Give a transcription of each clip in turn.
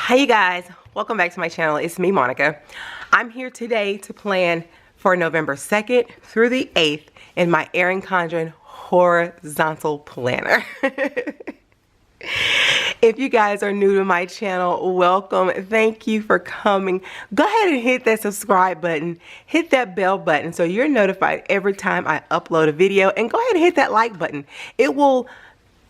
Hi you guys, welcome back to my channel. It's me, Monica. I'm here today to plan for November 2nd through the 8th in my Erin Condren horizontal planner. If you guys are new to my channel, welcome. Thank you for coming. Go ahead and hit that subscribe button, hit that bell button so you're notified every time I upload a video, and go ahead and hit that like button. It will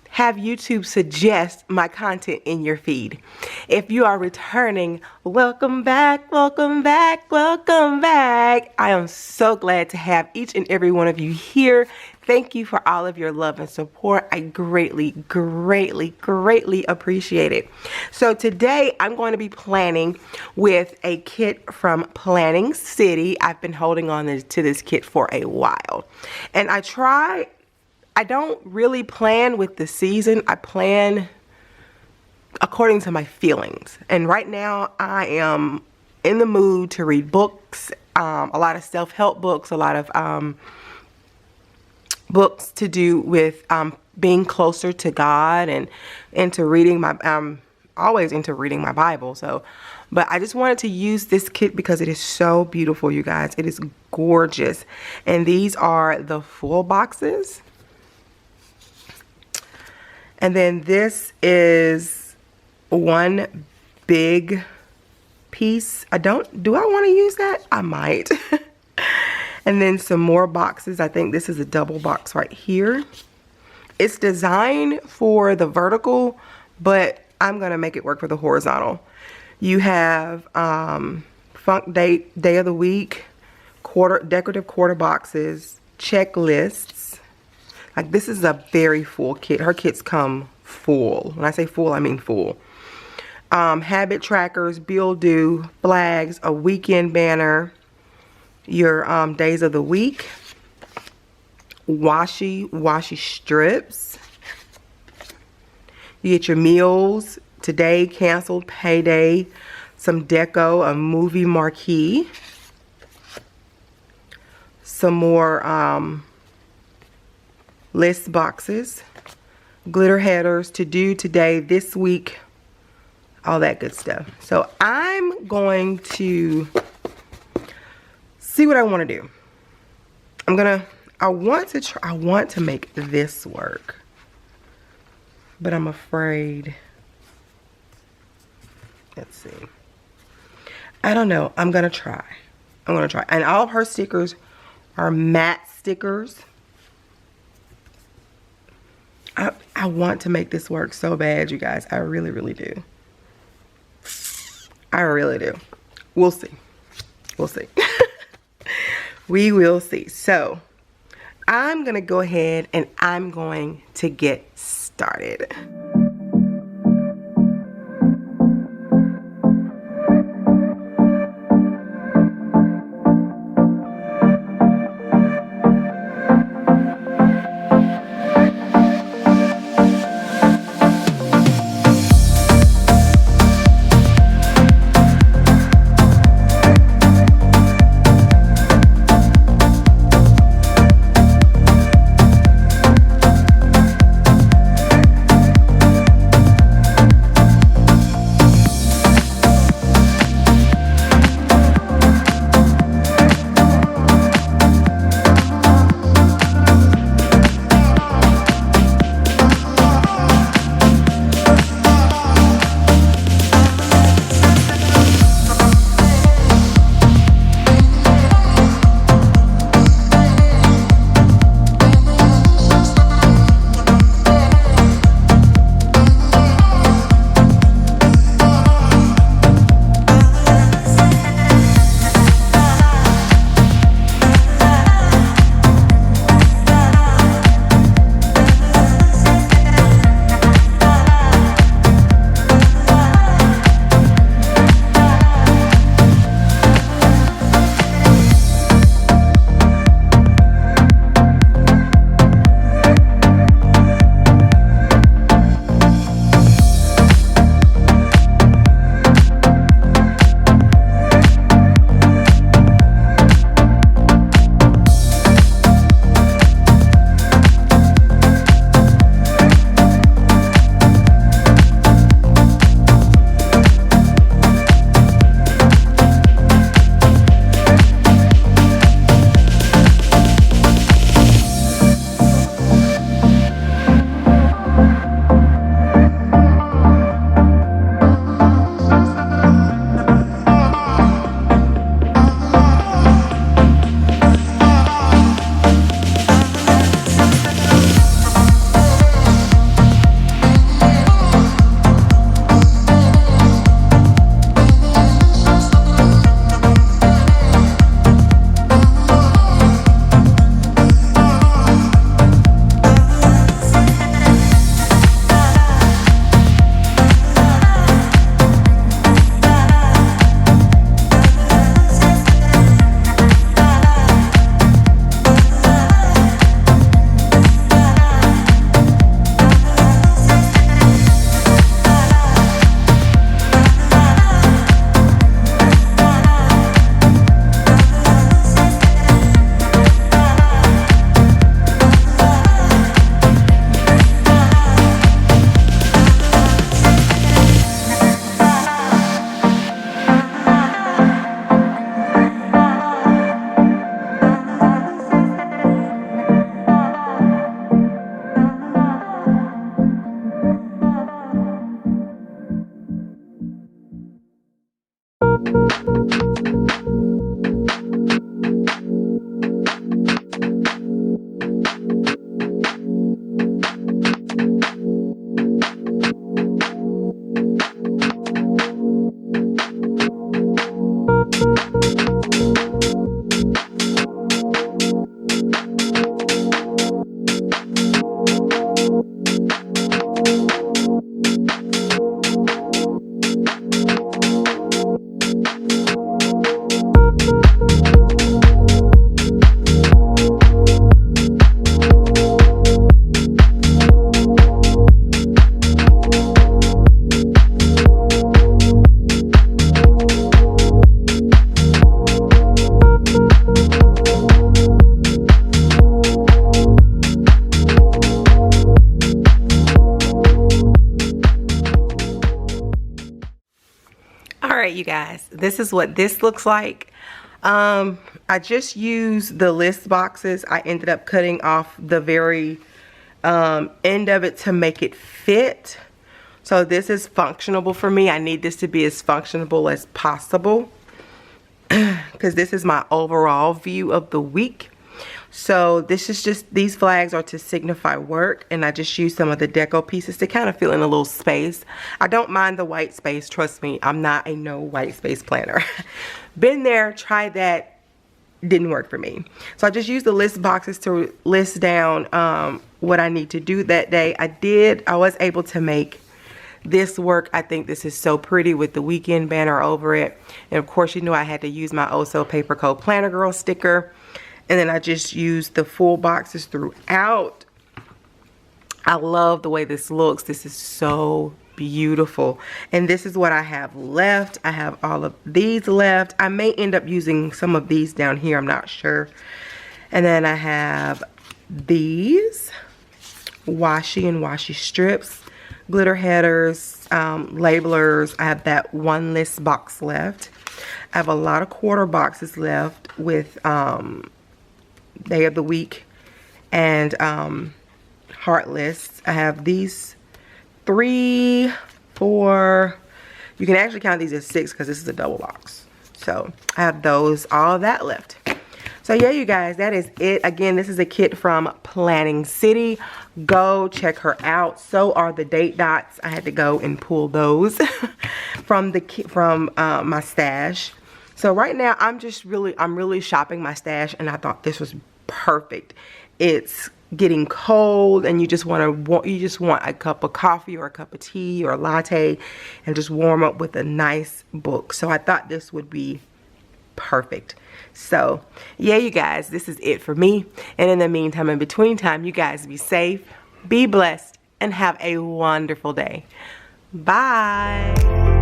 have YouTube suggest my content in your feed. If you are returning, welcome back, welcome back, welcome back. I am so glad to have each and every one of you here. Thank you for all of your love and support. I greatly, greatly, greatly appreciate it. So today I'm going to be planning with a kit from Planning City. I've been holding on to this kit for a while. And I don't really plan with the season. I plan according to my feelings. And right now I am in the mood to read books, a lot of self-help books, a lot of books to do with being closer to God and into reading my, always into reading my Bible. So, but I just wanted to use this kit because it is so beautiful, you guys. It is gorgeous. And these are the full boxes. And then this is one big piece. Do I want to use that? I might. And then some more boxes. I think this is a double box right here. It's designed for the vertical, but I'm going to make it work for the horizontal. You have funk day of the week, decorative quarter boxes, checklists. Like, this is a very full kit. Her kits come full. When I say full, I mean full. Habit trackers, bill due, flags, a weekend banner, your days of the week, washi strips. You get your meals, today, canceled, payday, some deco, a movie marquee, some more list boxes, glitter headers, to do today, this week, all that good stuff. So I'm going to see what I want to do. I want to make this work, but I'm afraid. Let's see. I don't know. I'm gonna try. And all of her stickers are matte stickers. I want to make this work so bad, you guys. I really, really do. I really do. We'll see. We'll see. We will see. So I'm going to go ahead and I'm going to get started. right, you guys, this is what this looks like. I just used the list boxes. I ended up cutting off the very end of it to make it fit. So this is functionable for me. I need this to be as functionable as possible because this is my overall view of the week. So this is just, these flags are to signify work, and I just use some of the deco pieces to kind of fill in a little space. I don't mind the white space, trust me, I'm not a no white space planner. Been there, tried that, didn't work for me. So I just used the list boxes to list down what I need to do that day. I was able to make this work. I think this is so pretty with the weekend banner over it. And of course, you know, I had to use my Oh So Paper Code Planner Girl sticker. And then I just used the full boxes throughout. I love the way this looks. This is so beautiful. And this is what I have left. I have all of these left. I may end up using some of these down here. I'm not sure. And then I have these washi and washi strips, glitter headers, labelers. I have that one list box left. I have a lot of quarter boxes left with day of the week and heart lists. I have these 3, 4, you can actually count these as 6 because this is a double box. So I have those, all that left. So yeah, you guys, that is it. Again, this is a kit from Planning City. Go check her out. So are the date dots. I had to go and pull those from my stash. So right now I'm really shopping my stash, and I thought this was perfect. It's getting cold and you just want a cup of coffee or a cup of tea or a latte and just warm up with a nice book. So I thought this would be perfect. So yeah, you guys, this is it for me. And in the meantime, in between time, you guys be safe, be blessed, and have a wonderful day. Bye.